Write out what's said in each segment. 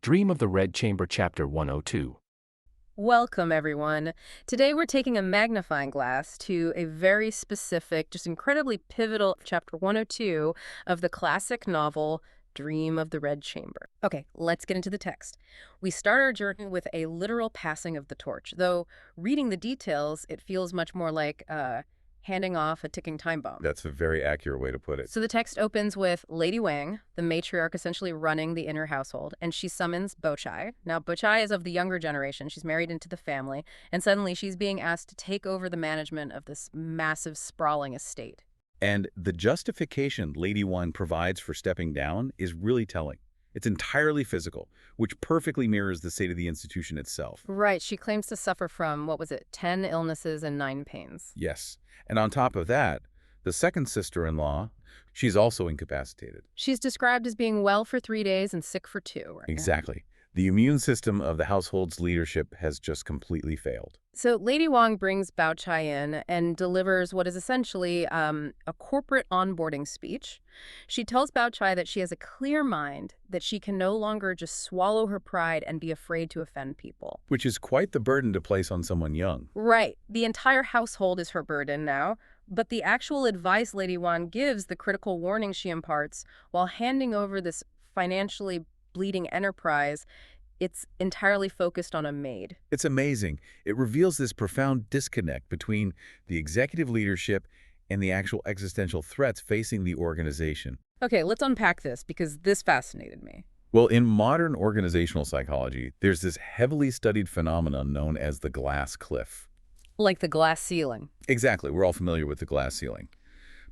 Dream of the Red Chamber Chapter 102. Welcome, everyone. Today we're taking a magnifying glass to a very specific, just incredibly pivotal chapter 102 of the classic novel Dream of the Red Chamber. Okay, let's get into the text. We start our journey with a literal passing of the torch, though reading the details, it feels much more like handing off a ticking time bomb. That's a very accurate way to put it. So the text opens with Lady Wang, the matriarch essentially running the inner household, and she summons Bochai. Now, Bochai is of the younger generation. She's married into the family, and suddenly she's being asked to take over the management of this massive, sprawling estate. And the justification Lady One provides for stepping down is really telling. It's entirely physical, which perfectly mirrors the state of the institution itself. Right, she claims to suffer from, 10 illnesses and 9 pains. Yes. And on top of that, the second sister-in-law, she's also incapacitated. She's described as being well for 3 days and sick for 2. Right? Exactly. The immune system of the household's leadership has just completely failed. So Lady Wang brings Bao Chai in and delivers what is essentially a corporate onboarding speech. She tells Bao Chai that she has a clear mind, that she can no longer just swallow her pride and be afraid to offend people. Which is quite the burden to place on someone young. Right. The entire household is her burden now. But the actual advice Lady Wang gives, the critical warning she imparts, while handing over this financially bleeding enterprise, it's entirely focused on a maid. It's amazing. It reveals this profound disconnect between the executive leadership and the actual existential threats facing the organization. Okay, let's unpack this because this fascinated me. Well, in modern organizational psychology, there's this heavily studied phenomenon known as the glass cliff. Like the glass ceiling. Exactly. We're all familiar with the glass ceiling.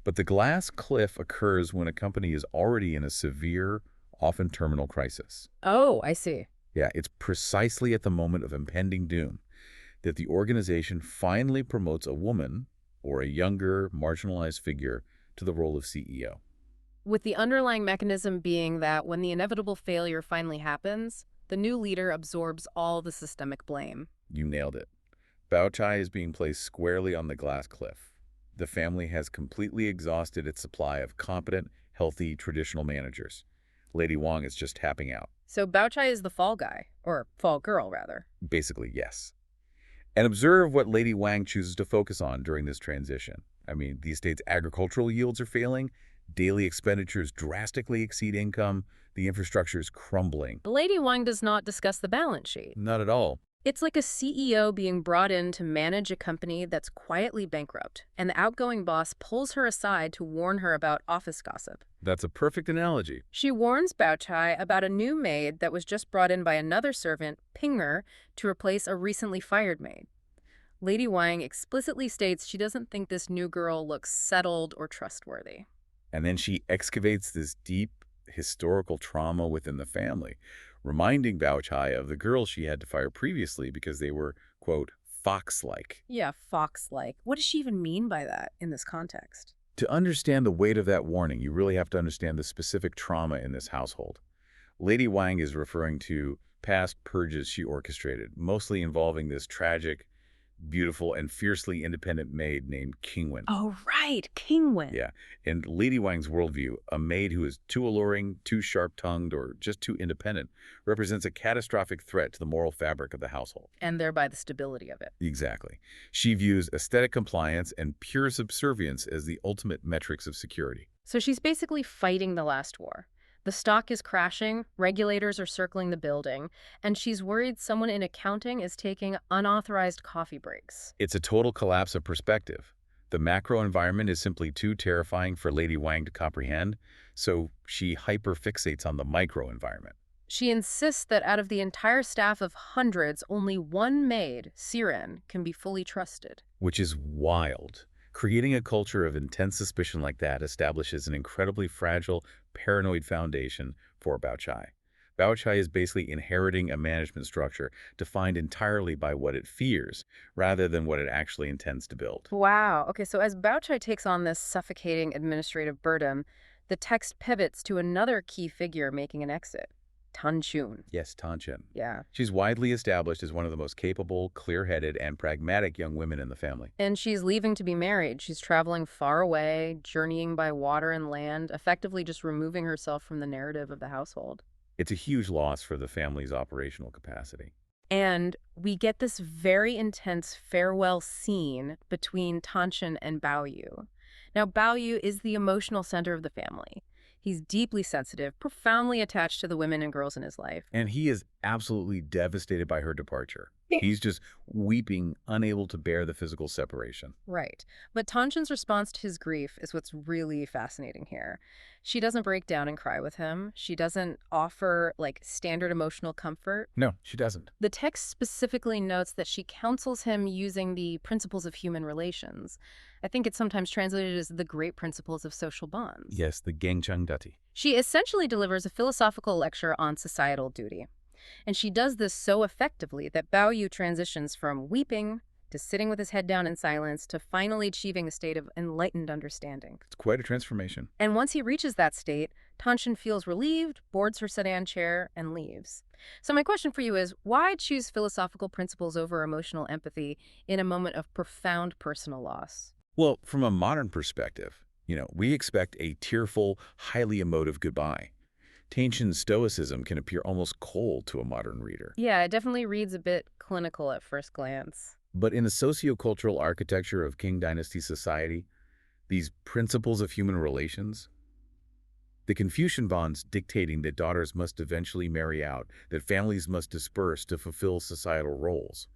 But the glass cliff occurs when a company is already in a severe, often terminal crisis. Oh, I see. Yeah, it's precisely at the moment of impending doom that the organization finally promotes a woman or a younger, marginalized figure to the role of CEO. With the underlying mechanism being that when the inevitable failure finally happens, the new leader absorbs all the systemic blame. You nailed it. Bao Chai is being placed squarely on the glass cliff. The family has completely exhausted its supply of competent, healthy, traditional managers. Lady Wang is just tapping out. So Bao Chai is the fall guy, or fall girl, rather. Basically, yes. And observe what Lady Wang chooses to focus on during this transition. I mean, the estate's agricultural yields are failing, daily expenditures drastically exceed income, the infrastructure is crumbling. Lady Wang does not discuss the balance sheet. Not at all. It's like a CEO being brought in to manage a company that's quietly bankrupt, and the outgoing boss pulls her aside to warn her about office gossip. That's a perfect analogy. She warns Bao Chai about a new maid that was just brought in by another servant, Pinger, to replace a recently fired maid. Lady Wang explicitly states she doesn't think this new girl looks settled or trustworthy. And then she excavates this deep historical trauma within the family, reminding Bao Chai of the girls she had to fire previously because they were, quote, fox-like. Yeah, fox-like. What does she even mean by that in this context? To understand the weight of that warning, you really have to understand the specific trauma in this household. Lady Wang is referring to past purges she orchestrated, mostly involving this tragic, beautiful, and fiercely independent maid named Qingwen. Oh, right, Qingwen. Yeah. In Lady Wang's worldview, a maid who is too alluring, too sharp-tongued, or just too independent represents a catastrophic threat to the moral fabric of the household. And thereby the stability of it. Exactly. She views aesthetic compliance and pure subservience as the ultimate metrics of security. So she's basically fighting the last war. The stock is crashing, regulators are circling the building, and she's worried someone in accounting is taking unauthorized coffee breaks. It's a total collapse of perspective. The macro environment is simply too terrifying for Lady Wang to comprehend, so she hyperfixates on the micro environment. She insists that out of the entire staff of hundreds, only one maid, Siren, can be fully trusted. Which is wild. Creating a culture of intense suspicion like that establishes an incredibly fragile, paranoid foundation for Bao Chai. Bao Chai is basically inheriting a management structure defined entirely by what it fears, rather than what it actually intends to build. Wow. Okay, so as Bao Chai takes on this suffocating administrative burden, the text pivots to another key figure making an exit. Tan Chun. Yes, Tanchen. Yeah. She's widely established as one of the most capable, clear-headed, and pragmatic young women in the family. And she's leaving to be married. She's traveling far away, journeying by water and land, effectively just removing herself from the narrative of the household. It's a huge loss for the family's operational capacity. And we get this very intense farewell scene between Tanshin and Baoyu. Now, Baoyu is the emotional center of the family. He's deeply sensitive, profoundly attached to the women and girls in his life. And he is absolutely devastated by her departure. He's just weeping, unable to bear the physical separation. Right. But Tanshin's response to his grief is what's really fascinating here. She doesn't break down and cry with him. She doesn't offer, like, standard emotional comfort. No, she doesn't. The text specifically notes that she counsels him using the principles of human relations. I think it's sometimes translated as the great principles of social bonds. Yes, the Gengchang Dati. She essentially delivers a philosophical lecture on societal duty. And she does this so effectively that Baoyu transitions from weeping to sitting with his head down in silence to finally achieving a state of enlightened understanding. It's quite a transformation. And once he reaches that state, Tanshin feels relieved, boards her sedan chair, and leaves. So my question for you is, why choose philosophical principles over emotional empathy in a moment of profound personal loss? Well, from a modern perspective, we expect a tearful, highly emotive goodbye. Tanshin's stoicism can appear almost cold to a modern reader. Yeah, it definitely reads a bit clinical at first glance. But in the sociocultural architecture of Qing Dynasty society, these principles of human relations, the Confucian bonds dictating that daughters must eventually marry out, that families must disperse to fulfill societal roles.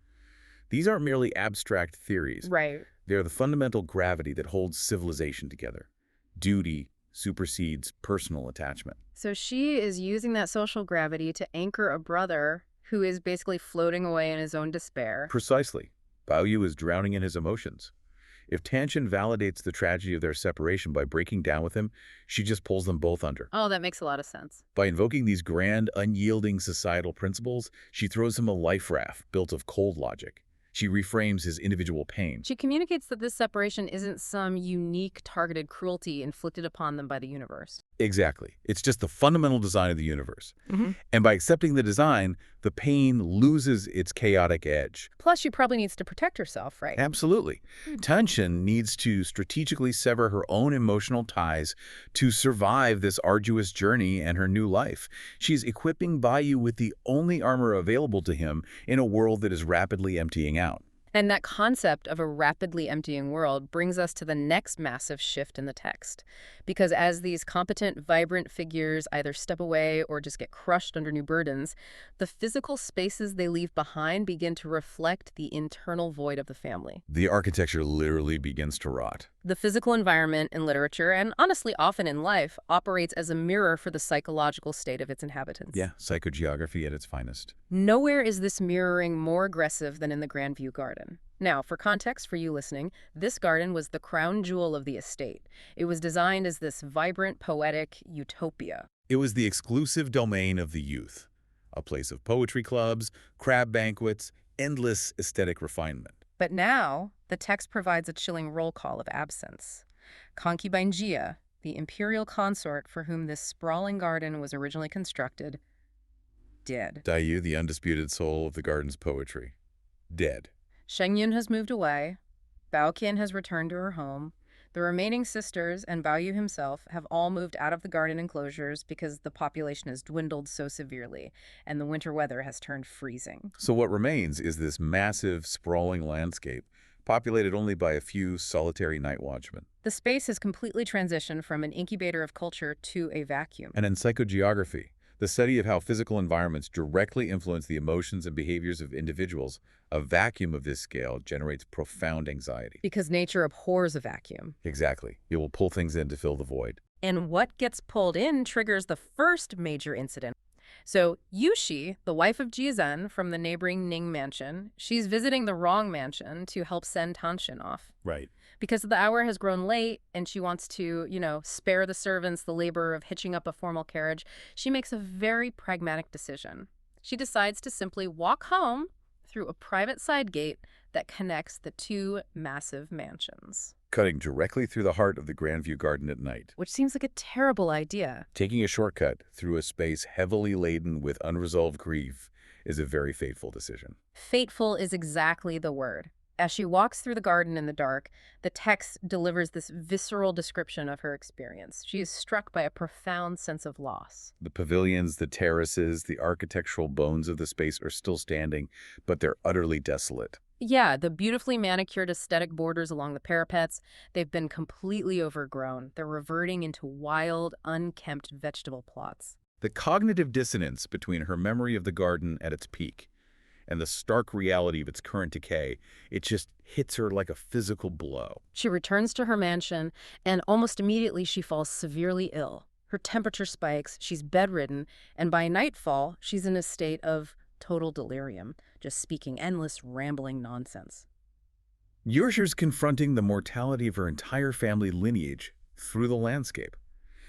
These aren't merely abstract theories. Right. They're the fundamental gravity that holds civilization together. Duty supersedes personal attachment. So she is using that social gravity to anchor a brother who is basically floating away in his own despair. Precisely. Baoyu is drowning in his emotions. If Tanshin validates the tragedy of their separation by breaking down with him, she just pulls them both under. Oh, that makes a lot of sense. By invoking these grand, unyielding societal principles, she throws him a life raft built of cold logic. She reframes his individual pain. She communicates that this separation isn't some unique, targeted cruelty inflicted upon them by the universe. Exactly. It's just the fundamental design of the universe. Mm-hmm. And by accepting the design, the pain loses its chaotic edge. Plus, she probably needs to protect herself, right? Absolutely. Tanshin needs to strategically sever her own emotional ties to survive this arduous journey and her new life. She's equipping Baoyu with the only armor available to him in a world that is rapidly emptying out. And that concept of a rapidly emptying world brings us to the next massive shift in the text. Because as these competent, vibrant figures either step away or just get crushed under new burdens, the physical spaces they leave behind begin to reflect the internal void of the family. The architecture literally begins to rot. The physical environment in literature, and honestly often in life, operates as a mirror for the psychological state of its inhabitants. Yeah, psychogeography at its finest. Nowhere is this mirroring more aggressive than in the Grandview Garden. Now, for context for you listening, this garden was the crown jewel of the estate. It was designed as this vibrant, poetic utopia. It was the exclusive domain of the youth, a place of poetry clubs, crab banquets, endless aesthetic refinement. But now, the text provides a chilling roll call of absence. Concubine Jia, the imperial consort for whom this sprawling garden was originally constructed, dead. Dayu, the undisputed soul of the garden's poetry, dead. Sheng Yun has moved away. Bao Qian has returned to her home. The remaining sisters and Bao Yu himself have all moved out of the garden enclosures because the population has dwindled so severely and the winter weather has turned freezing. So what remains is this massive, sprawling landscape, populated only by a few solitary night watchmen. The space has completely transitioned from an incubator of culture to a vacuum. And in psychogeography, the study of how physical environments directly influence the emotions and behaviors of individuals, a vacuum of this scale generates profound anxiety. Because nature abhors a vacuum. Exactly. It will pull things in to fill the void. And what gets pulled in triggers the first major incident. So Yushi, the wife of Jizhen from the neighboring Ning mansion, she's visiting the wrong mansion to help send Tanshin off. Right. Because the hour has grown late and she wants to, spare the servants the labor of hitching up a formal carriage, she makes a very pragmatic decision. She decides to simply walk home through a private side gate that connects the two massive mansions. Cutting directly through the heart of the Grandview Garden at night. Which seems like a terrible idea. Taking a shortcut through a space heavily laden with unresolved grief is a very fateful decision. Fateful is exactly the word. As she walks through the garden in the dark, the text delivers this visceral description of her experience. She is struck by a profound sense of loss. The pavilions, the terraces, the architectural bones of the space are still standing, but they're utterly desolate. Yeah, the beautifully manicured aesthetic borders along the parapets, they've been completely overgrown. They're reverting into wild, unkempt vegetable plots. The cognitive dissonance between her memory of the garden at its peak and the stark reality of its current decay, it just hits her like a physical blow. She returns to her mansion, and almost immediately she falls severely ill. Her temperature spikes, she's bedridden, and by nightfall, she's in a state of total delirium, just speaking endless, rambling nonsense. Yorkshire's confronting the mortality of her entire family lineage through the landscape.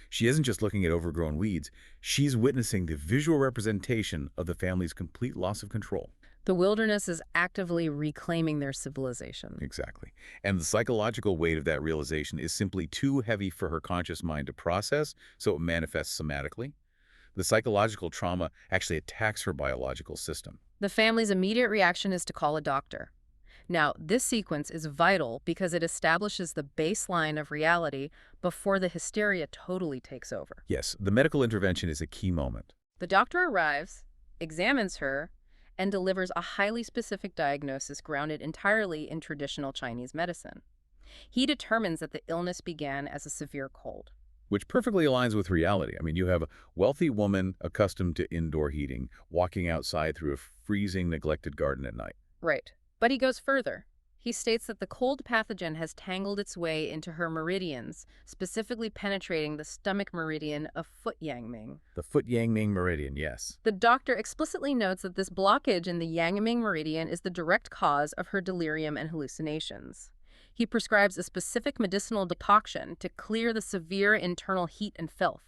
She isn't just looking at overgrown weeds, she's witnessing the visual representation of the family's complete loss of control. The wilderness is actively reclaiming their civilization. Exactly. And the psychological weight of that realization is simply too heavy for her conscious mind to process, so it manifests somatically. The psychological trauma actually attacks her biological system. The family's immediate reaction is to call a doctor. Now, this sequence is vital because it establishes the baseline of reality before the hysteria totally takes over. Yes, the medical intervention is a key moment. The doctor arrives, examines her, and delivers a highly specific diagnosis grounded entirely in traditional Chinese medicine. He determines that the illness began as a severe cold. Which perfectly aligns with reality. I mean, you have a wealthy woman accustomed to indoor heating, walking outside through a freezing, neglected garden at night. Right. But he goes further. He states that the cold pathogen has tangled its way into her meridians, specifically penetrating the stomach meridian of foot Yangming. The foot Yangming meridian, yes. The doctor explicitly notes that this blockage in the Yangming meridian is the direct cause of her delirium and hallucinations. He prescribes a specific medicinal decoction to clear the severe internal heat and filth,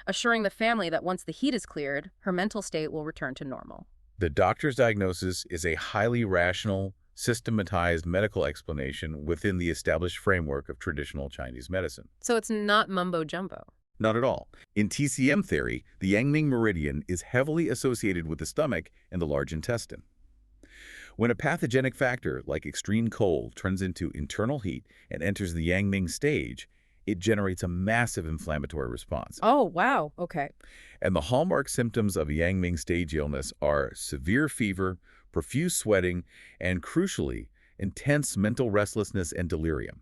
assuring the family that once the heat is cleared, her mental state will return to normal. The doctor's diagnosis is a highly rational, systematized medical explanation within the established framework of traditional Chinese medicine. So it's not mumbo-jumbo. Not at all. In TCM theory, the Yangming meridian is heavily associated with the stomach and the large intestine. When a pathogenic factor like extreme cold turns into internal heat and enters the Yangming stage, it generates a massive inflammatory response. Oh, wow. Okay. And the hallmark symptoms of a Yangming stage illness are severe fever, profuse sweating, and crucially, intense mental restlessness and delirium.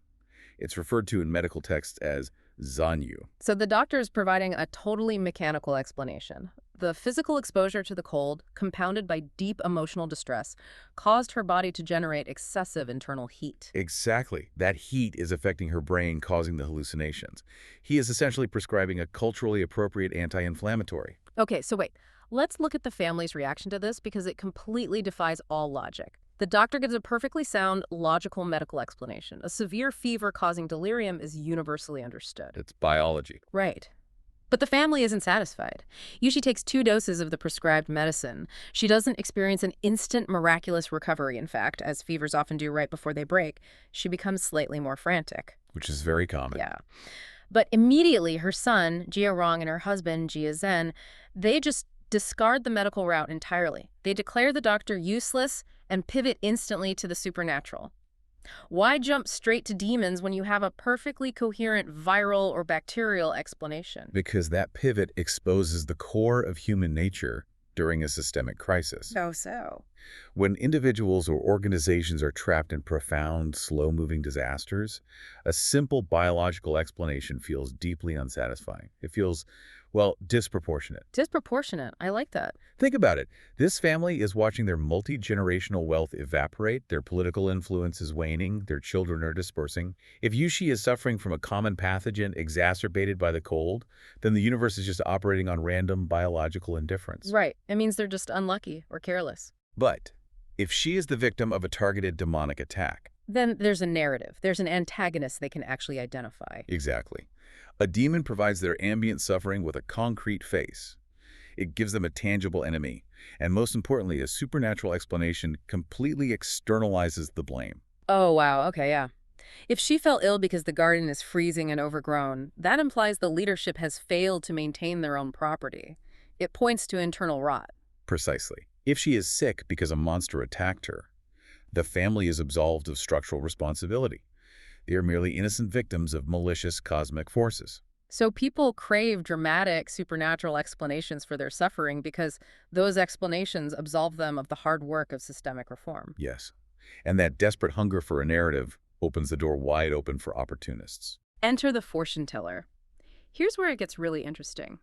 It's referred to in medical texts as Zanyu. So the doctor is providing a totally mechanical explanation. The physical exposure to the cold, compounded by deep emotional distress, caused her body to generate excessive internal heat. Exactly. That heat is affecting her brain, causing the hallucinations. He is essentially prescribing a culturally appropriate anti-inflammatory. Okay, so wait. Let's look at the family's reaction to this because it completely defies all logic. The doctor gives a perfectly sound, logical medical explanation. A severe fever causing delirium is universally understood. It's biology. Right. But the family isn't satisfied. Yushi takes 2 doses of the prescribed medicine. She doesn't experience an instant miraculous recovery, in fact, as fevers often do right before they break. She becomes slightly more frantic. Which is very common. Yeah. But immediately her son, Jia Rong, and her husband, Jia Zhen, they just discard the medical route entirely. They declare the doctor useless and pivot instantly to the supernatural. Why jump straight to demons when you have a perfectly coherent viral or bacterial explanation? Because that pivot exposes the core of human nature during a systemic crisis. So. When individuals or organizations are trapped in profound, slow-moving disasters, a simple biological explanation feels deeply unsatisfying. It feels, well, disproportionate. Disproportionate. I like that. Think about it. This family is watching their multi-generational wealth evaporate, their political influence is waning, their children are dispersing. If Yushi is suffering from a common pathogen exacerbated by the cold, then the universe is just operating on random biological indifference. Right. It means they're just unlucky or careless. But if she is the victim of a targeted demonic attack, then there's a narrative. There's an antagonist they can actually identify. Exactly. A demon provides their ambient suffering with a concrete face. It gives them a tangible enemy. And most importantly, a supernatural explanation completely externalizes the blame. Oh, wow. Okay, yeah. If she fell ill because the garden is freezing and overgrown, that implies the leadership has failed to maintain their own property. It points to internal rot. Precisely. If she is sick because a monster attacked her, The family is absolved of structural responsibility. They are merely innocent victims of malicious cosmic forces. So people crave dramatic, supernatural explanations for their suffering because those explanations absolve them of the hard work of systemic reform. Yes. And that desperate hunger for a narrative opens the door wide open for opportunists. Enter the fortune teller. Here's where it gets really interesting.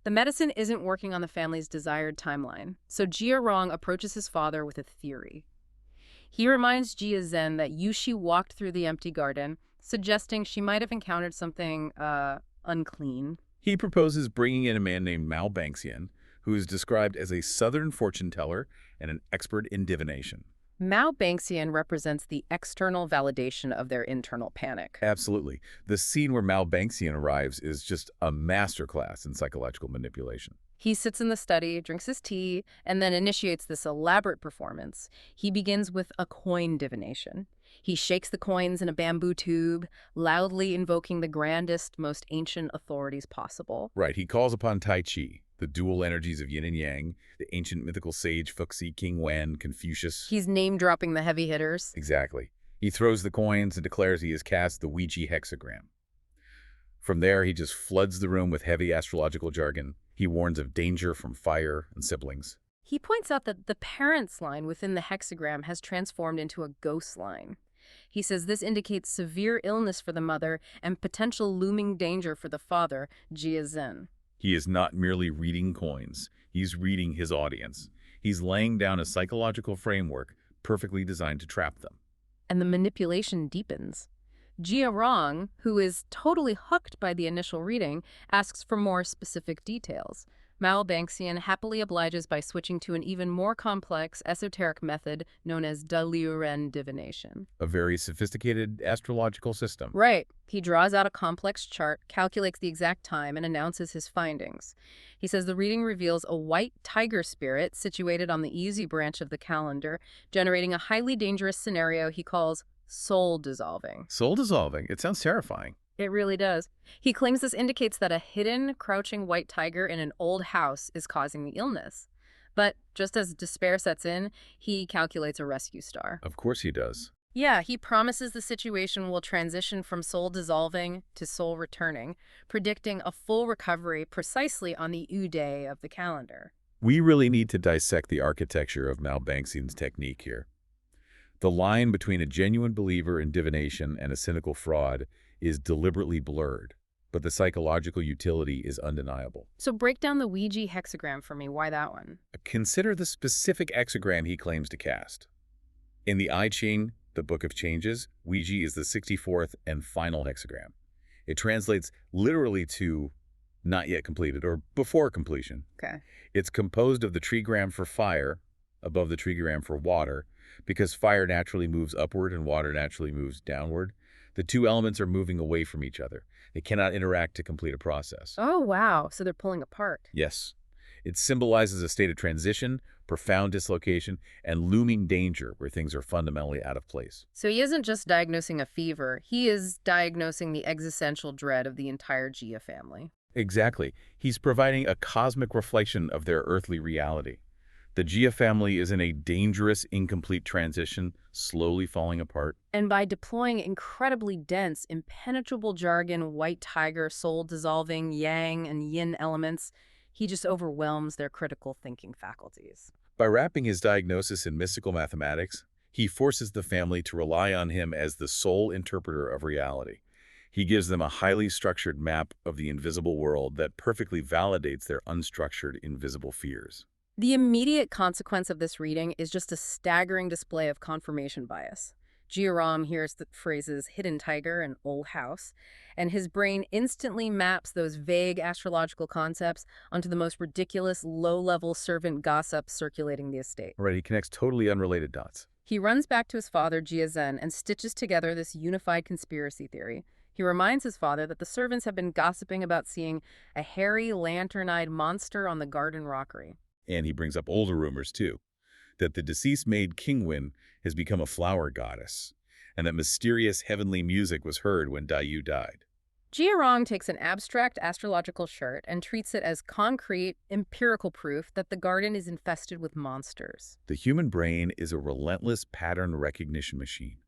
The medicine isn't working on the family's desired timeline, so Jia Rong approaches his father with a theory. He reminds Jia Zhen that Yushi walked through the empty garden, suggesting she might have encountered something, unclean. He proposes bringing in a man named Mao Bangxian, who is described as a southern fortune teller and an expert in divination. Mao Bangxian represents the external validation of their internal panic. Absolutely. The scene where Mao Bangxian arrives is just a masterclass in psychological manipulation. He sits in the study, drinks his tea, and then initiates this elaborate performance. He begins with a coin divination. He shakes the coins in a bamboo tube, loudly invoking the grandest, most ancient authorities possible. Right, he calls upon Tai Chi, the dual energies of yin and yang, the ancient mythical sage Fuxi, King Wen, Confucius. He's name-dropping the heavy hitters. Exactly. He throws the coins and declares he has cast the Ouija hexagram. From there, he just floods the room with heavy astrological jargon. He warns of danger from fire and siblings. He points out that the parents line within the hexagram has transformed into a ghost line. He says this indicates severe illness for the mother and potential looming danger for the father, Jia Zhen. He is not merely reading coins. He's reading his audience. He's laying down a psychological framework perfectly designed to trap them. And the manipulation deepens. Jia Rong, who is totally hooked by the initial reading, asks for more specific details. Mao Bangxian happily obliges by switching to an even more complex, esoteric method known as Da Liu Ren divination. A very sophisticated astrological system. Right. He draws out a complex chart, calculates the exact time, and announces his findings. He says the reading reveals a white tiger spirit situated on the easy branch of the calendar, generating a highly dangerous scenario he calls soul dissolving. Soul dissolving. It sounds terrifying. It really does. He claims this indicates that a hidden, crouching white tiger in an old house is causing the illness. But just as despair sets in, he calculates a rescue star. Of course he does. Yeah, he promises the situation will transition from soul dissolving to soul returning, predicting a full recovery precisely on the U day of the calendar. We really need to dissect the architecture of Mao Bangxian's technique here. The line between a genuine believer in divination and a cynical fraud is deliberately blurred, but the psychological utility is undeniable. So break down the Ouija hexagram for me. Why that one? Consider the specific hexagram he claims to cast. In the I Ching, the Book of Changes, Ouija is the 64th and final hexagram. It translates literally to not yet completed or before completion. Okay. It's composed of the trigram for fire above the trigram for water because fire naturally moves upward and water naturally moves downward. The two elements are moving away from each other. They cannot interact to complete a process. Oh, wow. So they're pulling apart. Yes. It symbolizes a state of transition, profound dislocation, and looming danger where things are fundamentally out of place. So he isn't just diagnosing a fever. He is diagnosing the existential dread of the entire Jia family. Exactly. He's providing a cosmic reflection of their earthly reality. The Jia family is in a dangerous, incomplete transition, slowly falling apart. And by deploying incredibly dense, impenetrable jargon, white tiger, soul-dissolving, yang and yin elements, he just overwhelms their critical thinking faculties. By wrapping his diagnosis in mystical mathematics, he forces the family to rely on him as the sole interpreter of reality. He gives them a highly structured map of the invisible world that perfectly validates their unstructured, invisible fears. The immediate consequence of this reading is just a staggering display of confirmation bias. Jia hears the phrases hidden tiger and old house, and his brain instantly maps those vague astrological concepts onto the most ridiculous, low-level servant gossip circulating the estate. Right, he connects totally unrelated dots. He runs back to his father, Jia Zhen, and stitches together this unified conspiracy theory. He reminds his father that the servants have been gossiping about seeing a hairy, lantern-eyed monster on the garden rockery. And he brings up older rumors, too, that the deceased maid King Wen has become a flower goddess, and that mysterious heavenly music was heard when Dai Yu died. Rong takes an abstract astrological chart and treats it as concrete, empirical proof that the garden is infested with monsters. The human brain is a relentless pattern recognition machine.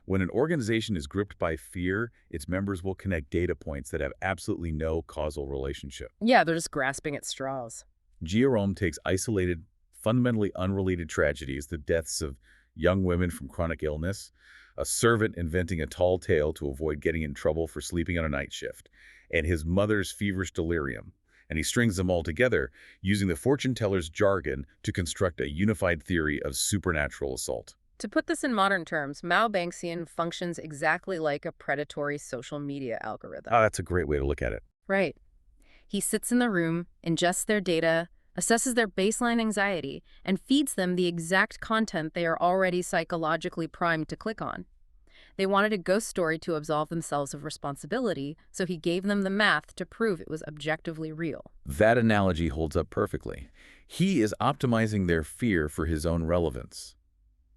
When an organization is gripped by fear, its members will connect data points that have absolutely no causal relationship. Yeah, they're just grasping at straws. Jerome takes isolated, fundamentally unrelated tragedies, the deaths of young women from chronic illness, a servant inventing a tall tale to avoid getting in trouble for sleeping on a night shift, and his mother's feverish delirium, and he strings them all together using the fortune teller's jargon to construct a unified theory of supernatural assault. To put this in modern terms, Mao Banxian functions exactly like a predatory social media algorithm. Oh, that's a great way to look at it. Right. He sits in the room, ingests their data, assesses their baseline anxiety, and feeds them the exact content they are already psychologically primed to click on. They wanted a ghost story to absolve themselves of responsibility, so he gave them the math to prove it was objectively real. That analogy holds up perfectly. He is optimizing their fear for his own relevance.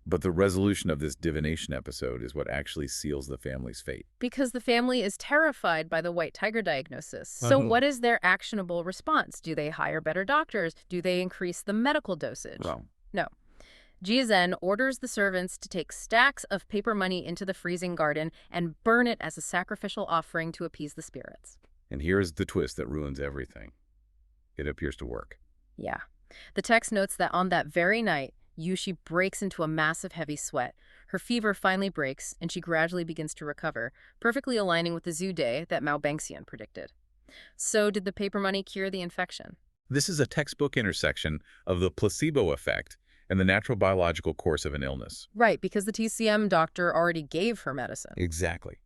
But the resolution of this divination episode is what actually seals the family's fate. Because the family is terrified by the white tiger diagnosis. So what is their actionable response? Do they hire better doctors? Do they increase the medical dosage? Well, No. Zheng orders the servants to take stacks of paper money into the freezing garden and burn it as a sacrificial offering to appease the spirits. and here's the twist that ruins everything. It appears to work. Yeah. The text notes that on that very night, Yushi breaks into a massive heavy sweat. Her fever finally breaks, and she gradually begins to recover, perfectly aligning with the zoo day that Mao Banxian predicted. So did the paper money cure the infection? This is a textbook intersection of the placebo effect and the natural biological course of an illness. Right, because the TCM doctor already gave her medicine. Exactly.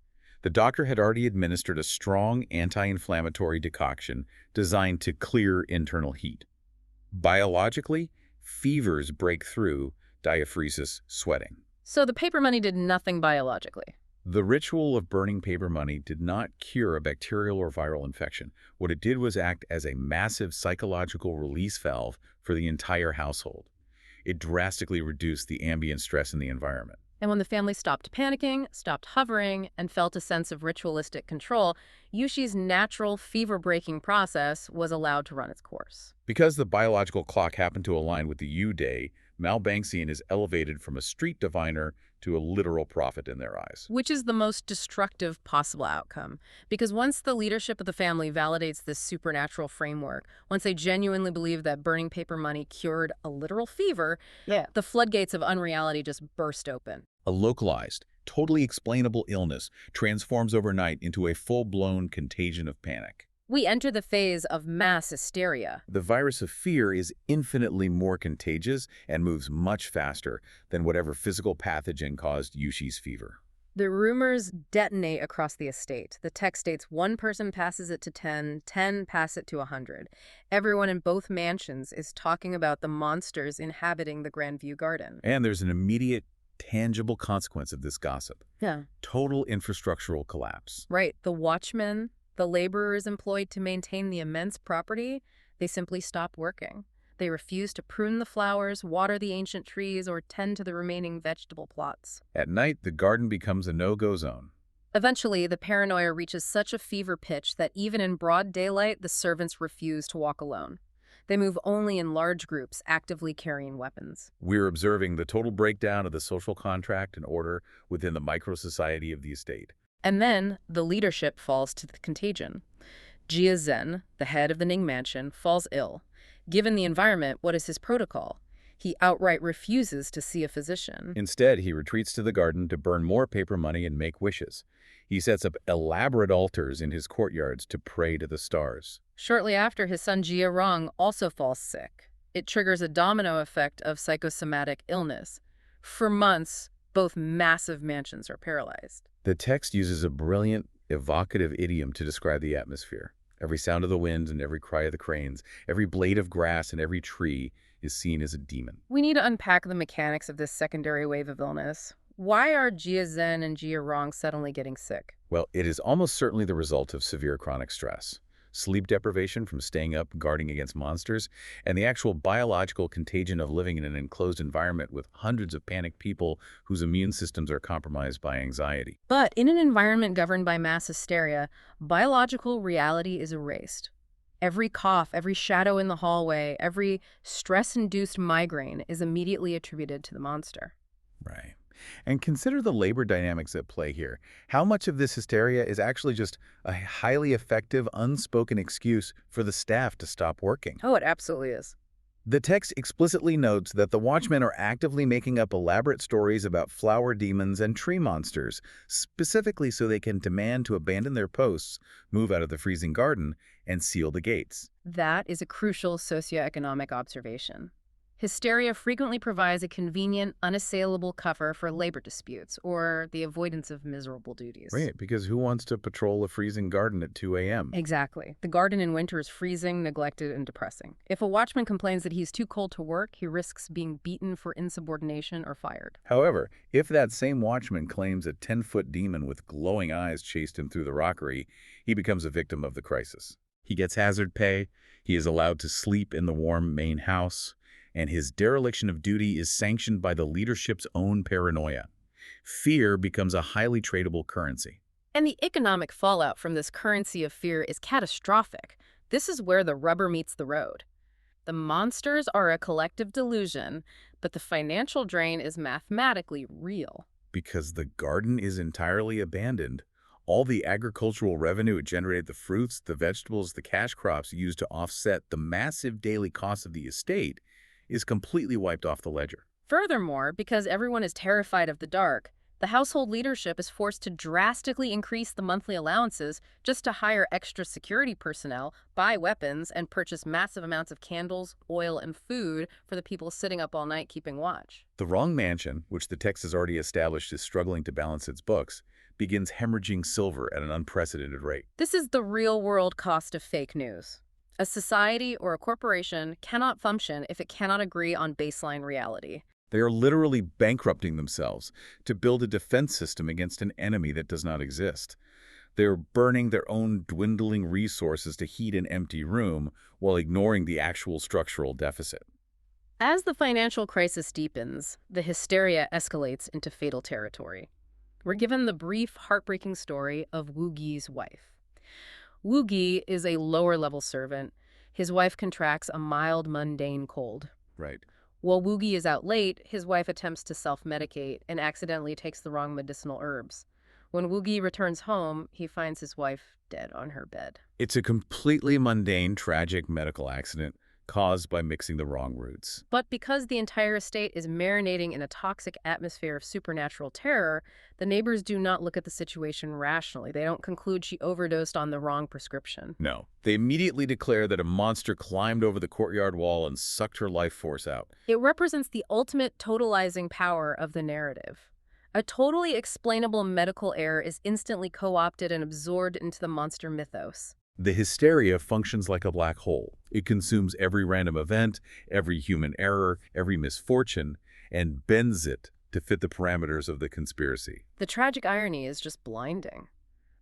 The doctor had already administered a strong anti-inflammatory decoction designed to clear internal heat. Biologically, fevers break through diaphoresis sweating. So the paper money did nothing biologically. The ritual of burning paper money did not cure a bacterial or viral infection. What it did was act as a massive psychological release valve for the entire household. It drastically reduced the ambient stress in the environment. And when the family stopped panicking, stopped hovering, and felt a sense of ritualistic control, Yushi's natural fever-breaking process was allowed to run its course. Because the biological clock happened to align with the U-Day, Mao Banxian is elevated from a street diviner to a literal prophet in their eyes. Which is the most destructive possible outcome. Because once the leadership of the family validates this supernatural framework, once they genuinely believe that burning paper money cured a literal fever, the floodgates of unreality just burst open. A localized, totally explainable illness transforms overnight into a full-blown contagion of panic. We enter the phase of mass hysteria. The virus of fear is infinitely more contagious and moves much faster than whatever physical pathogen caused Yushi's fever. The rumors detonate across the estate. The text states one person passes it to 10, 10 pass it to 100. Everyone in both mansions is talking about the monsters inhabiting the Grandview Garden. And there's an immediate, tangible consequence of this gossip. Yeah. Total infrastructural collapse. Right. The watchmen, the laborers employed to maintain the immense property, they simply stop working. They refuse to prune the flowers, water the ancient trees, or tend to the remaining vegetable plots. At night, the garden becomes a no-go zone. Eventually, the paranoia reaches such a fever pitch that even in broad daylight, the servants refuse to walk alone. They move only in large groups, actively carrying weapons. We're observing the total breakdown of the social contract and order within the micro-society of the estate. And then, the leadership falls to the contagion. Jia Zhen, the head of the Ning Mansion, falls ill. Given the environment, what is his protocol? He outright refuses to see a physician. Instead, he retreats to the garden to burn more paper money and make wishes. He sets up elaborate altars in his courtyards to pray to the stars. Shortly after, his son Jia Rong also falls sick. It triggers a domino effect of psychosomatic illness. For months, both massive mansions are paralyzed. The text uses a brilliant, evocative idiom to describe the atmosphere. Every sound of the wind and every cry of the cranes, every blade of grass and every tree is seen as a demon. We need to unpack the mechanics of this secondary wave of illness. Why are Jia Zhen and Jia Rong suddenly getting sick? Well, it is almost certainly the result of severe chronic stress. sleep deprivation from staying up guarding against monsters, and the actual biological contagion of living in an enclosed environment with hundreds of panicked people whose immune systems are compromised by anxiety. But in an environment governed by mass hysteria, biological reality is erased. Every cough, every shadow in the hallway, every stress-induced migraine is immediately attributed to the monster. Right. And consider the labor dynamics at play here. How much of this hysteria is actually just a highly effective, unspoken excuse for the staff to stop working? Oh, it absolutely is. The text explicitly notes that the Watchmen are actively making up elaborate stories about flower demons and tree monsters, specifically so they can demand to abandon their posts, move out of the freezing garden, and seal the gates. That is a crucial socioeconomic observation. Hysteria frequently provides a convenient, unassailable cover for labor disputes or the avoidance of miserable duties. Right, because who wants to patrol a freezing garden at 2 a.m.? Exactly. The garden in winter is freezing, neglected, and depressing. If a watchman complains that he's too cold to work, he risks being beaten for insubordination or fired. However, if that same watchman claims a 10-foot demon with glowing eyes chased him through the rockery, he becomes a victim of the crisis. He gets hazard pay, he is allowed to sleep in the warm main house, and his dereliction of duty is sanctioned by the leadership's own paranoia. Fear becomes a highly tradable currency. And the economic fallout from this currency of fear is catastrophic. This is where the rubber meets the road. The monsters are a collective delusion, but the financial drain is mathematically real. Because the garden is entirely abandoned, all the agricultural revenue it generated, the fruits, the vegetables, the cash crops used to offset the massive daily costs of the estate, is completely wiped off the ledger. Furthermore, because everyone is terrified of the dark, the household leadership is forced to drastically increase the monthly allowances just to hire extra security personnel, buy weapons, and purchase massive amounts of candles, oil, and food for the people sitting up all night keeping watch. The wrong mansion, which the text has already established is struggling to balance its books, begins hemorrhaging silver at an unprecedented rate. This is the real-world cost of fake news. A society or a corporation cannot function if it cannot agree on baseline reality. They are literally bankrupting themselves to build a defense system against an enemy that does not exist. They are burning their own dwindling resources to heat an empty room while ignoring the actual structural deficit. As the financial crisis deepens, the hysteria escalates into fatal territory. We're given the brief, heartbreaking story of Wu Gi's wife. Wu Gi is a lower-level servant. His wife contracts a mild, mundane cold. Right. While Wu Gi is out late, his wife attempts to self-medicate and accidentally takes the wrong medicinal herbs. When Wu Gi returns home, he finds his wife dead on her bed. It's a completely mundane, tragic medical accident caused by mixing the wrong roots. But because the entire estate is marinating in a toxic atmosphere of supernatural terror, the neighbors do not look at the situation rationally. They don't conclude she overdosed on the wrong prescription. No. They immediately declare that a monster climbed over the courtyard wall and sucked her life force out. It represents the ultimate totalizing power of the narrative. A totally explainable medical error is instantly co-opted and absorbed into the monster mythos. The hysteria functions like a black hole. It consumes every random event, every human error, every misfortune, and bends it to fit the parameters of the conspiracy. The tragic irony is just blinding.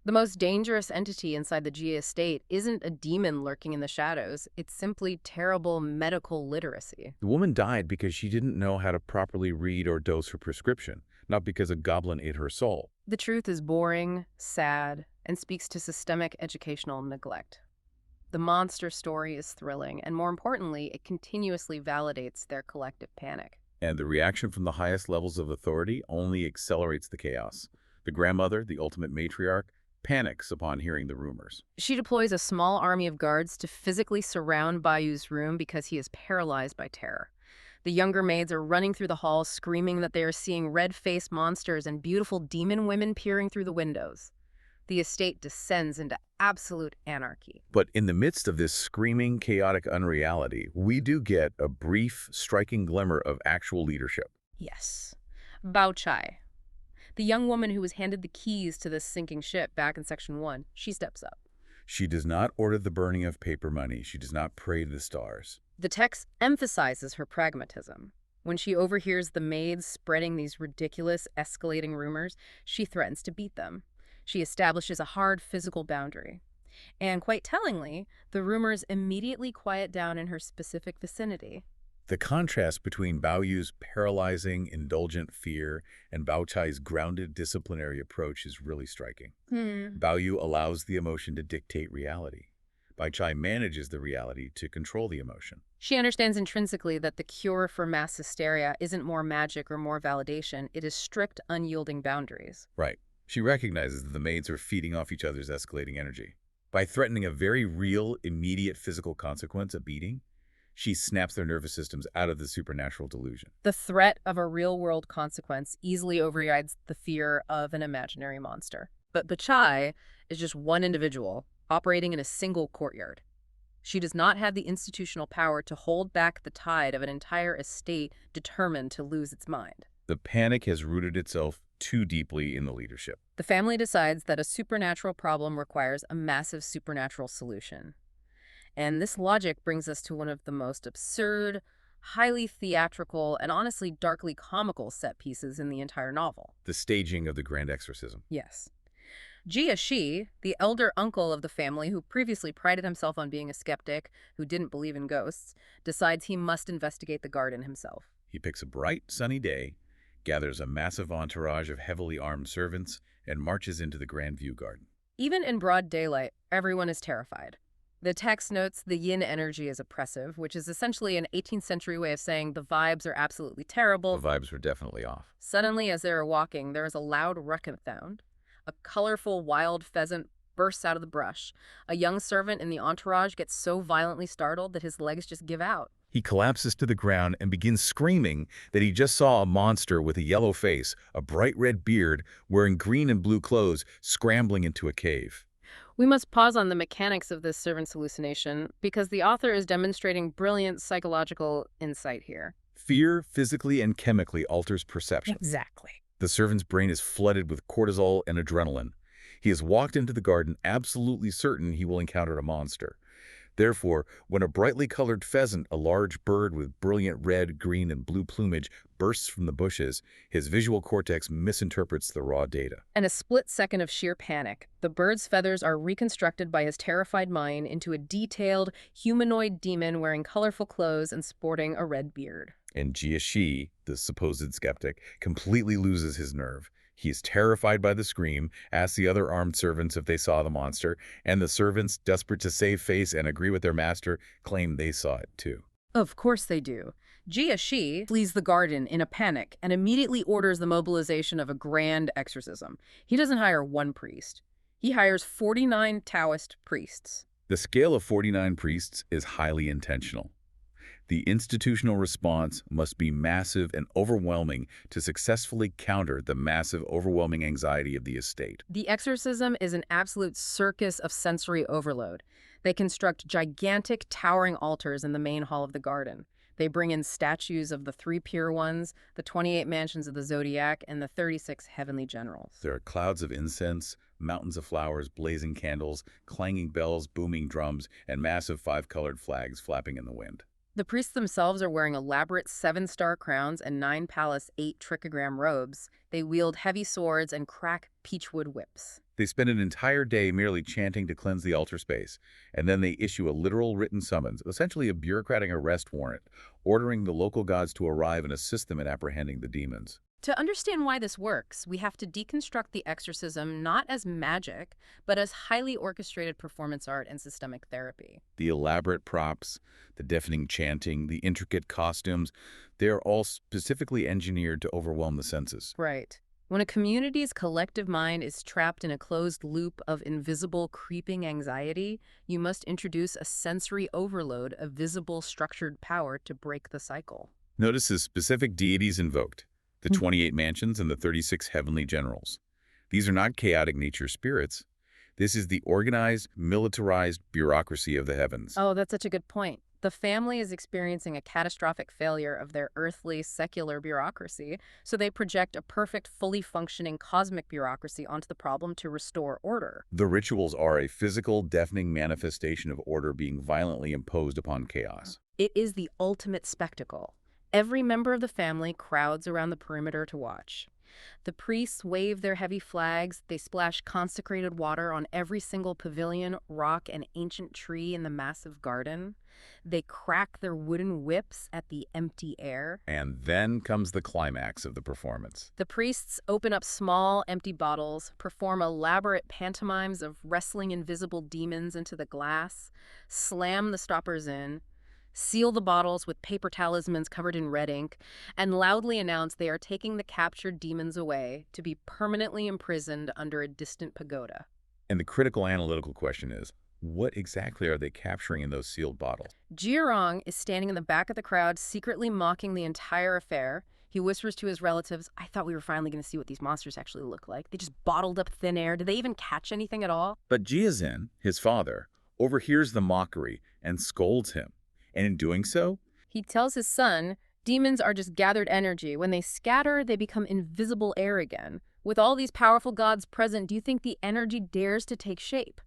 The most dangerous entity inside the Jia estate isn't a demon lurking in the shadows. It's simply terrible medical literacy. The woman died because she didn't know how to properly read or dose her prescription, not because a goblin ate her soul. The truth is boring, sad, and speaks to systemic educational neglect. The monster story is thrilling, and more importantly, it continuously validates their collective panic. And the reaction from the highest levels of authority only accelerates the chaos. The grandmother, the ultimate matriarch, panics upon hearing the rumors. She deploys a small army of guards to physically surround Bayu's room because he is paralyzed by terror. The younger maids are running through the halls screaming that they are seeing red-faced monsters and beautiful demon women peering through the windows. The estate descends into absolute anarchy. But in the midst of this screaming, chaotic unreality, we do get a brief, striking glimmer of actual leadership. Yes. Bao Chai, the young woman who was handed the keys to this sinking ship back in Section 1, she steps up. She does not order the burning of paper money. She does not pray to the stars. The text emphasizes her pragmatism. When she overhears the maids spreading these ridiculous, escalating rumors, she threatens to beat them. She establishes a hard physical boundary. And quite tellingly, the rumors immediately quiet down in her specific vicinity. The contrast between Bao Yu's paralyzing, indulgent fear and Bao Chai's grounded disciplinary approach is really striking. Bao Yu allows the emotion to dictate reality. Bao Chai manages the reality to control the emotion. She understands intrinsically that the cure for mass hysteria isn't more magic or more validation, it is strict, unyielding boundaries. Right. She recognizes that the maids are feeding off each other's escalating energy. By threatening a very real, immediate physical consequence, a beating, she snaps their nervous systems out of the supernatural delusion. The threat of a real-world consequence easily overrides the fear of an imaginary monster. But Bachai is just one individual operating in a single courtyard. She does not have the institutional power to hold back the tide of an entire estate determined to lose its mind. The panic has rooted itself too deeply in the leadership. The family decides that a supernatural problem requires a massive supernatural solution. And this logic brings us to one of the most absurd, highly theatrical, and honestly darkly comical set pieces in the entire novel. The staging of the grand exorcism. Yes. Jia Shi, the elder uncle of the family who previously prided himself on being a skeptic who didn't believe in ghosts, decides he must investigate the garden himself. He picks a bright, sunny day, gathers a massive entourage of heavily armed servants, and marches into the Grand View Garden. Even in broad daylight, everyone is terrified. The text notes the yin energy is oppressive, which is essentially an 18th century way of saying the vibes are absolutely terrible. The vibes were definitely off. Suddenly, as they are walking, there is a loud rucking sound. A colorful wild pheasant bursts out of the brush. A young servant in the entourage gets so violently startled that his legs just give out. He collapses to the ground and begins screaming that he just saw a monster with a yellow face, a bright red beard, wearing green and blue clothes, scrambling into a cave. We must pause on the mechanics of this servant's hallucination because the author is demonstrating brilliant psychological insight here. Fear physically and chemically alters perception. Exactly. The servant's brain is flooded with cortisol and adrenaline. He has walked into the garden absolutely certain he will encounter a monster. Therefore, when a brightly colored pheasant, a large bird with brilliant red, green, and blue plumage, bursts from the bushes, his visual cortex misinterprets the raw data. In a split second of sheer panic, the bird's feathers are reconstructed by his terrified mind into a detailed, humanoid demon wearing colorful clothes and sporting a red beard. And Jia Shi, the supposed skeptic, completely loses his nerve. He is terrified by the scream, asks the other armed servants if they saw the monster, and the servants, desperate to save face and agree with their master, claim they saw it too. Of course they do. Jia Shi flees the garden in a panic and immediately orders the mobilization of a grand exorcism. He doesn't hire one priest. He hires 49 Taoist priests. The scale of 49 priests is highly intentional. The institutional response must be massive and overwhelming to successfully counter the massive, overwhelming anxiety of the estate. The exorcism is an absolute circus of sensory overload. They construct gigantic, towering altars in the main hall of the garden. They bring in statues of the 3 pure ones, the 28 mansions of the zodiac, and the 36 heavenly generals. There are clouds of incense, mountains of flowers, blazing candles, clanging bells, booming drums, and massive 5-colored flags flapping in the wind. The priests themselves are wearing elaborate 7-star crowns and 9 palace 8 trichogram robes. They wield heavy swords and crack peachwood whips. They spend an entire day merely chanting to cleanse the altar space, and then they issue a literal written summons, essentially a bureaucratic arrest warrant, ordering the local gods to arrive and assist them in apprehending the demons. To understand why this works, we have to deconstruct the exorcism not as magic, but as highly orchestrated performance art and systemic therapy. The elaborate props, the deafening chanting, the intricate costumes, they are all specifically engineered to overwhelm the senses. Right. When a community's collective mind is trapped in a closed loop of invisible, creeping anxiety, you must introduce a sensory overload of visible, structured power to break the cycle. Notice the specific deities invoked. The 28 mansions and the 36 heavenly generals. These are not chaotic nature spirits. This is the organized, militarized bureaucracy of the heavens. Oh, that's such a good point. The family is experiencing a catastrophic failure of their earthly, secular bureaucracy, so they project a perfect, fully functioning cosmic bureaucracy onto the problem to restore order. The rituals are a physical, deafening manifestation of order being violently imposed upon chaos. It is the ultimate spectacle. Every member of the family crowds around the perimeter to watch. The priests wave their heavy flags, they splash consecrated water on every single pavilion, rock, and ancient tree in the massive garden. They crack their wooden whips at the empty air. And then comes the climax of the performance. The priests open up small, empty bottles, perform elaborate pantomimes of wrestling invisible demons into the glass, slam the stoppers in, seal the bottles with paper talismans covered in red ink, and loudly announce they are taking the captured demons away to be permanently imprisoned under a distant pagoda. And the critical analytical question is, what exactly are they capturing in those sealed bottles? Jiarong is standing in the back of the crowd, secretly mocking the entire affair. He whispers to his relatives, "I thought we were finally going to see what these monsters actually look like. They just bottled up thin air. Did they even catch anything at all?" But Zheng, his father, overhears the mockery and scolds him. And in doing so, He tells his son, "Demons are just gathered energy. When they scatter, they become invisible air again. With all these powerful gods present, do you think the energy dares to take shape?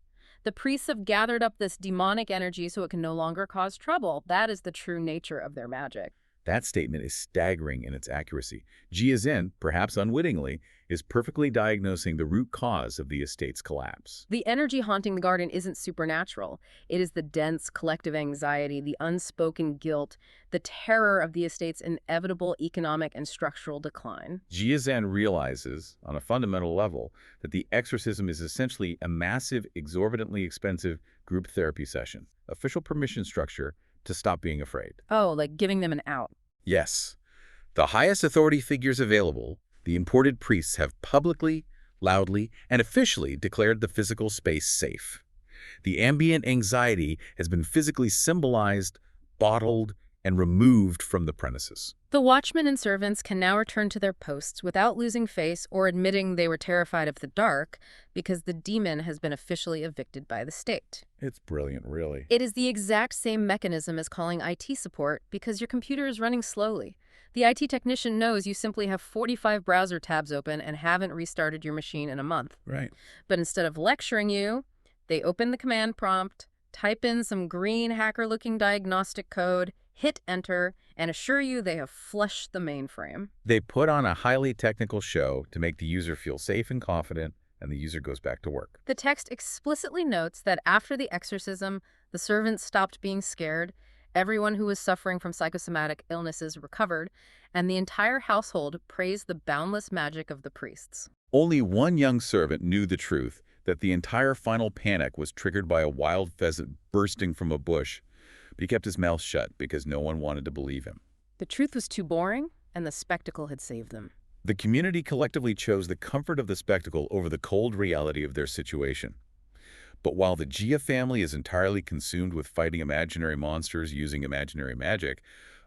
The priests have gathered up this demonic energy so it can no longer cause trouble. That is the true nature of their magic." that statement is staggering in its accuracy. Zheng, perhaps unwittingly, is perfectly diagnosing the root cause of the estate's collapse. The energy haunting the garden isn't supernatural. It is the dense collective anxiety, the unspoken guilt, the terror of the estate's inevitable economic and structural decline. Zheng realizes, on a fundamental level, that the exorcism is essentially a massive, exorbitantly expensive group therapy session, official permission structure to stop being afraid. Oh, like giving them an out. Yes, the highest authority figures available, the imported priests, have publicly, loudly, and officially declared the physical space safe. The ambient anxiety has been physically symbolized, bottled, and removed from the premises. The watchmen and servants can now return to their posts without losing face or admitting they were terrified of the dark because the demon has been officially evicted by the state. It's brilliant, really. It is the exact same mechanism as calling IT support because your computer is running slowly. The IT technician knows you simply have 45 browser tabs open and haven't restarted your machine in a month. Right. But instead of lecturing you, they open the command prompt, type in some green hacker-looking diagnostic code, hit enter, and assure you they have flushed the mainframe. They put on a highly technical show to make the user feel safe and confident, and the user goes back to work. The text explicitly notes that after the exorcism, the servants stopped being scared, everyone who was suffering from psychosomatic illnesses recovered, and the entire household praised the boundless magic of the priests. Only one young servant knew the truth, that the entire final panic was triggered by a wild pheasant bursting from a bush, but he kept his mouth shut because no one wanted to believe him. The truth was too boring, and the spectacle had saved them. The community collectively chose the comfort of the spectacle over the cold reality of their situation. But while the Jia family is entirely consumed with fighting imaginary monsters using imaginary magic,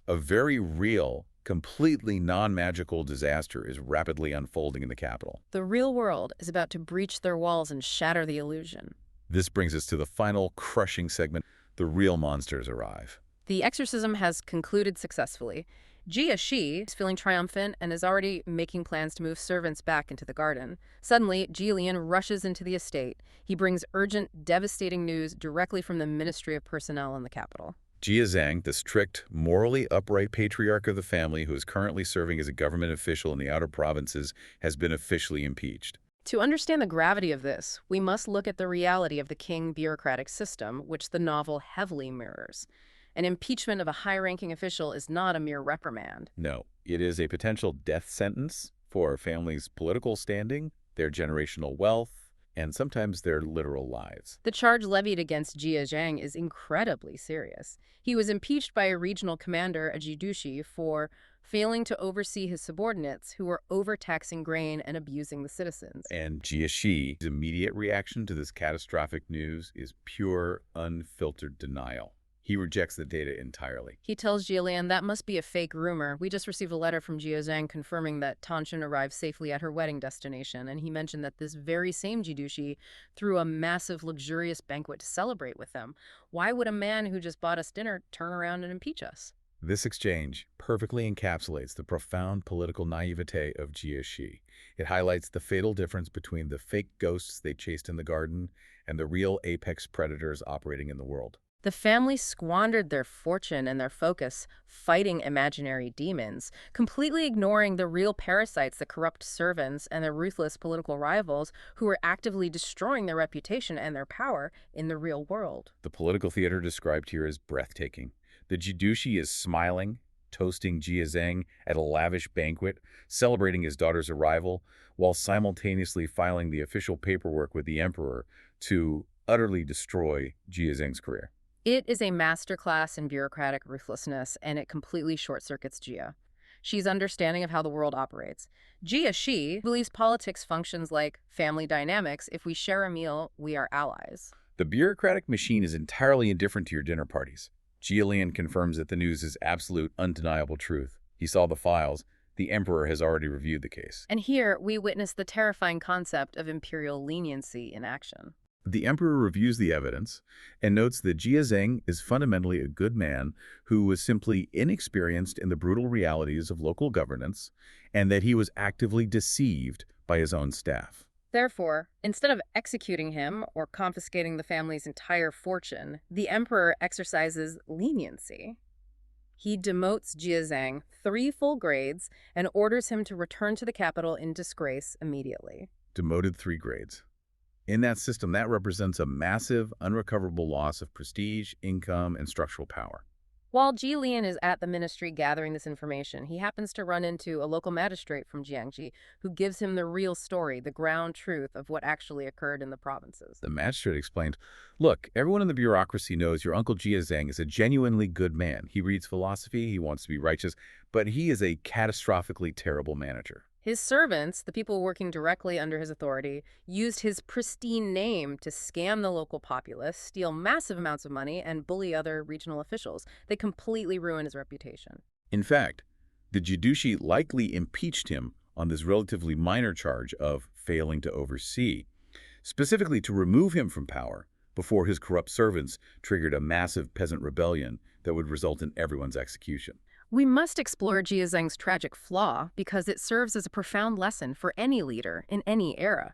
a very real, completely non-magical disaster is rapidly unfolding in the capital. The real world is about to breach their walls and shatter the illusion. This brings us to the final crushing segment. The real monsters arrive. The exorcism has concluded successfully. Jia Shi is feeling triumphant and is already making plans to move servants back into the garden. Suddenly, Jilian rushes into the estate. He brings urgent, devastating news directly from the Ministry of Personnel in the capital. Zheng, the strict, morally upright patriarch of the family who is currently serving as a government official in the outer provinces, has been officially impeached. To understand the gravity of this, we must look at the reality of the Qing bureaucratic system, which the novel heavily mirrors. An impeachment of a high-ranking official is not a mere reprimand. No, it is a potential death sentence for a family's political standing, their generational wealth, and sometimes their literal lives. The charge levied against Jia Zheng is incredibly serious. He was impeached by a regional commander, a jidushi, for failing to oversee his subordinates who were overtaxing grain and abusing the citizens. And Jia Shi's immediate reaction to this catastrophic news is pure, unfiltered denial. He rejects the data entirely. He tells Jilian that must be a fake rumor. We just received a letter from Jia Zhang confirming that Tanshin arrived safely at her wedding destination, and he mentioned that this very same jidushi threw a massive, luxurious banquet to celebrate with them. Why would a man who just bought us dinner turn around and impeach us? This exchange perfectly encapsulates the profound political naivete of Jia Shi. It highlights the fatal difference between the fake ghosts they chased in the garden and the real apex predators operating in the world. The family squandered their fortune and their focus fighting imaginary demons, completely ignoring the real parasites, the corrupt servants, and the ruthless political rivals who were actively destroying their reputation and their power in the real world. The political theater described here is breathtaking. The Jidushi is smiling, toasting Jia Zheng at a lavish banquet, celebrating his daughter's arrival, while simultaneously filing the official paperwork with the emperor to utterly destroy Jia Zheng's career. It is a masterclass in bureaucratic ruthlessness, and it completely short-circuits Jia. She's understanding of how the world operates. She believes politics functions like family dynamics. If we share a meal, we are allies. The bureaucratic machine is entirely indifferent to your dinner parties. Jia confirms that the news is absolute, undeniable truth. He saw the files. The emperor has already reviewed the case. And here we witness the terrifying concept of imperial leniency in action. The emperor reviews the evidence and notes that Jia Zheng is fundamentally a good man who was simply inexperienced in the brutal realities of local governance and that he was actively deceived by his own staff. Therefore, instead of executing him or confiscating the family's entire fortune, the emperor exercises leniency. He demotes Jia Zheng 3 full grades and orders him to return to the capital in disgrace immediately. Demoted 3 grades. In that system, that represents a massive, unrecoverable loss of prestige, income, and structural power. While Ji Lian is at the ministry gathering this information, he happens to run into a local magistrate from Jiangji who gives him the real story, the ground truth of what actually occurred in the provinces. The magistrate explained, "Look, everyone in the bureaucracy knows your uncle Jia Zheng is a genuinely good man. He reads philosophy, he wants to be righteous, but he is a catastrophically terrible manager." His servants, the people working directly under his authority, used his pristine name to scam the local populace, steal massive amounts of money, and bully other regional officials. They completely ruined his reputation. In fact, the Jidushi likely impeached him on this relatively minor charge of failing to oversee, specifically to remove him from power before his corrupt servants triggered a massive peasant rebellion that would result in everyone's execution. We must explore Jia Zheng's tragic flaw because it serves as a profound lesson for any leader in any era.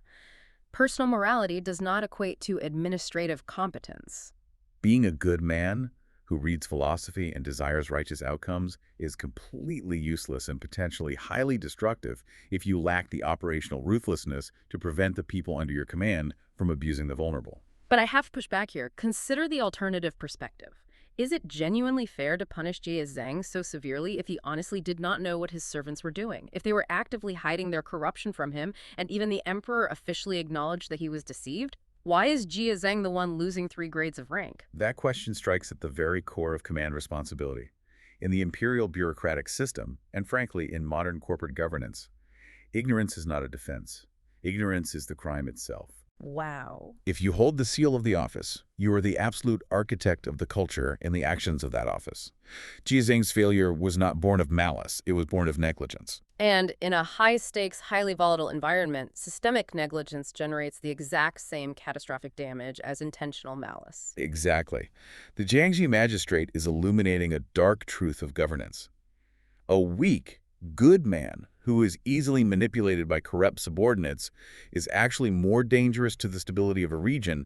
Personal morality does not equate to administrative competence. Being a good man who reads philosophy and desires righteous outcomes is completely useless and potentially highly destructive if you lack the operational ruthlessness to prevent the people under your command from abusing the vulnerable. But I have to push back here. Consider the alternative perspective. Is it genuinely fair to punish Jia Zheng so severely if he honestly did not know what his servants were doing, if they were actively hiding their corruption from him, and even the emperor officially acknowledged that he was deceived? Why is Jia Zheng the one losing 3 grades of rank? That question strikes at the very core of command responsibility. In the imperial bureaucratic system, and frankly in modern corporate governance, ignorance is not a defense. Ignorance is the crime itself. Wow. If you hold the seal of the office, you are the absolute architect of the culture and the actions of that office. Jia Zheng's failure was not born of malice, it was born of negligence. And in a high-stakes, highly volatile environment, systemic negligence generates the exact same catastrophic damage as intentional malice. Exactly. The Jiangji magistrate is illuminating a dark truth of governance. A weak, good man who is easily manipulated by corrupt subordinates is actually more dangerous to the stability of a region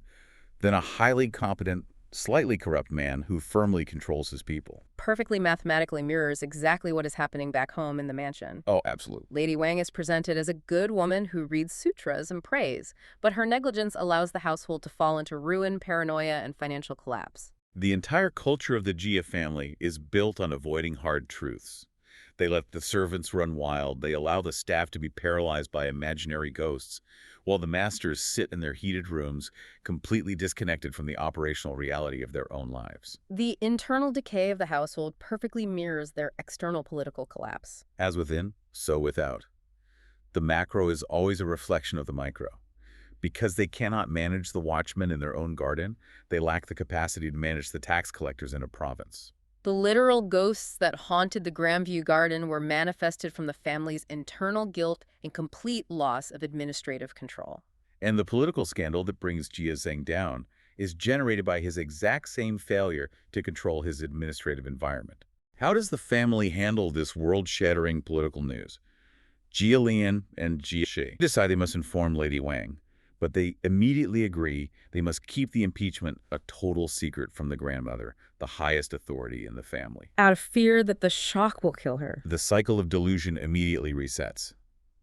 than a highly competent, slightly corrupt man who firmly controls his people. Perfectly mathematically mirrors exactly what is happening back home in the mansion. Oh, absolutely. Lady Wang is presented as a good woman who reads sutras and prays, but her negligence allows the household to fall into ruin, paranoia, and financial collapse. The entire culture of the Jia family is built on avoiding hard truths. They let the servants run wild. They allow the staff to be paralyzed by imaginary ghosts, while the masters sit in their heated rooms, completely disconnected from the operational reality of their own lives. The internal decay of the household perfectly mirrors their external political collapse. As within, so without. The macro is always a reflection of the micro. Because they cannot manage the watchmen in their own garden, they lack the capacity to manage the tax collectors in a province. The literal ghosts that haunted the Grandview garden were manifested from the family's internal guilt and complete loss of administrative control. And the political scandal that brings Jia Zheng down is generated by his exact same failure to control his administrative environment. How does the family handle this world-shattering political news? Jia Lian and Jia Shi decide they must inform Lady Wang, but they immediately agree they must keep the impeachment a total secret from the grandmother, the highest authority in the family. Out of fear that the shock will kill her. The cycle of delusion immediately resets.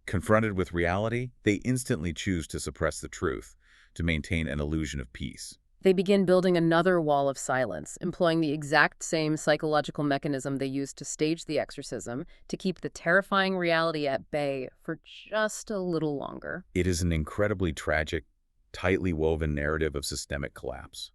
Confronted with reality, they instantly choose to suppress the truth, to maintain an illusion of peace. They begin building another wall of silence, employing the exact same psychological mechanism they used to stage the exorcism to keep the terrifying reality at bay for just a little longer. It is an incredibly tragic, tightly woven narrative of systemic collapse.